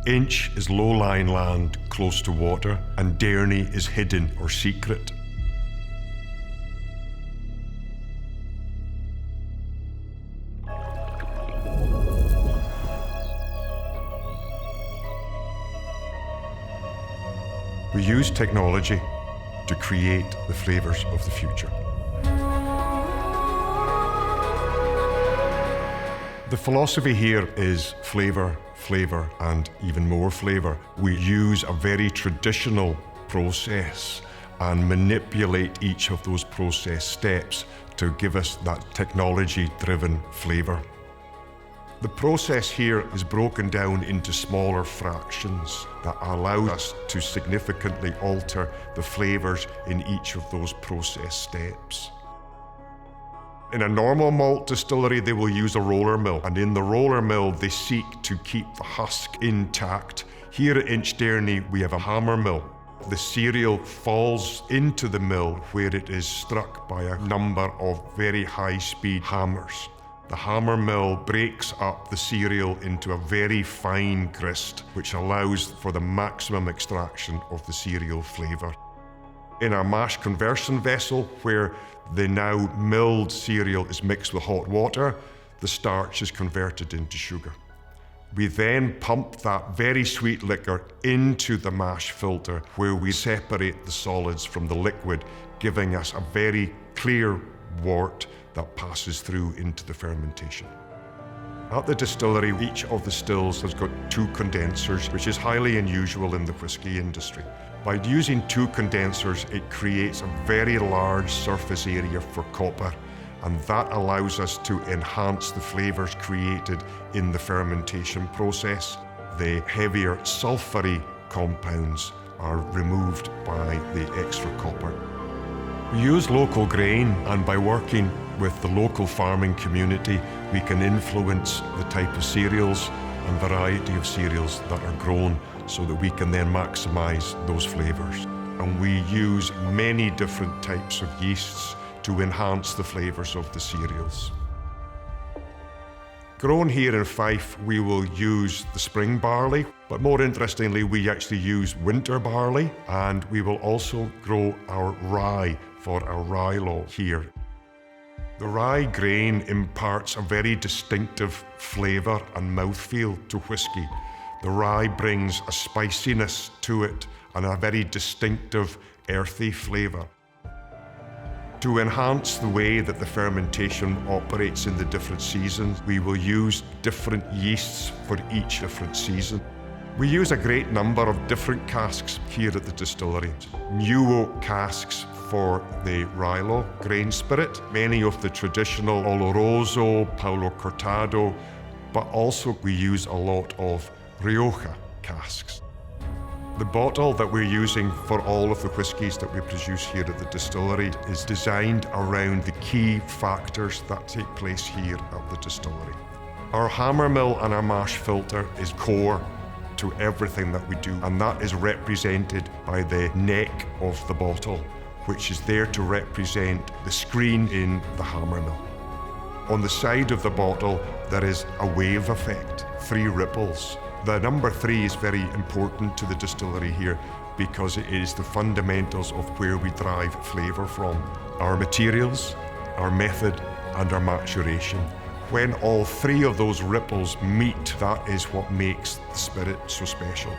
Inch is low-lying land close to water, and Dairnie is hidden or secret. We use technology to create the flavours of the future. The philosophy here is flavour, flavour, and even more flavour. We use a very traditional process and manipulate each of those process steps to give us that technology-driven flavour. The process here is broken down into smaller fractions that allow us to significantly alter the flavours in each of those process steps. In a normal malt distillery, they will use a roller mill, and in the roller mill, they seek to keep the husk intact. Here at InchDairnie, we have a hammer mill. The cereal falls into the mill where it is struck by a number of very high-speed hammers. The hammer mill breaks up the cereal into a very fine grist, which allows for the maximum extraction of the cereal flavour. In our mash conversion vessel, where the now milled cereal is mixed with hot water, the starch is converted into sugar. We then pump that very sweet liquor into the mash filter, where we separate the solids from the liquid, giving us a very clear wort that passes through into the fermentation. At the distillery, each of the stills has got 2 condensers, which is highly unusual in the whisky industry. By using 2 condensers, it creates a very large surface area for copper, and that allows us to enhance the flavours created in the fermentation process. The heavier sulphury compounds are removed by the extra copper. We use local grain, and by working with the local farming community, we can influence the type of cereals and variety of cereals that are grown so that we can then maximise those flavours. And we use many different types of yeasts to enhance the flavours of the cereals. Grown here in Fife, we will use the spring barley, but more interestingly, we actually use winter barley, and we will also grow our rye for our RyeLaw here. The rye grain imparts a very distinctive flavour and mouthfeel to whisky. The rye brings a spiciness to it and a very distinctive earthy flavour. To enhance the way that the fermentation operates in the different seasons, we will use different yeasts for each different season. We use a great number of different casks here at the distillery. New oak casks for the RyeLaw grain spirit, many of the traditional Oloroso, Paulo Cortado, but also we use a lot of Rioja casks. The bottle that we're using for all of the whiskies that we produce here at the distillery is designed around the key factors that take place here at the distillery. Our hammer mill and our mash filter is core to everything that we do, and that is represented by the neck of the bottle, which is there to represent the screen in the hammer mill. On the side of the bottle, there is a wave effect, 3 ripples. The number 3 is very important to the distillery here because it is the fundamentals of where we derive flavour from. Our materials, our method, and our maturation. When all 3 of those ripples meet, that is what makes the spirit so special.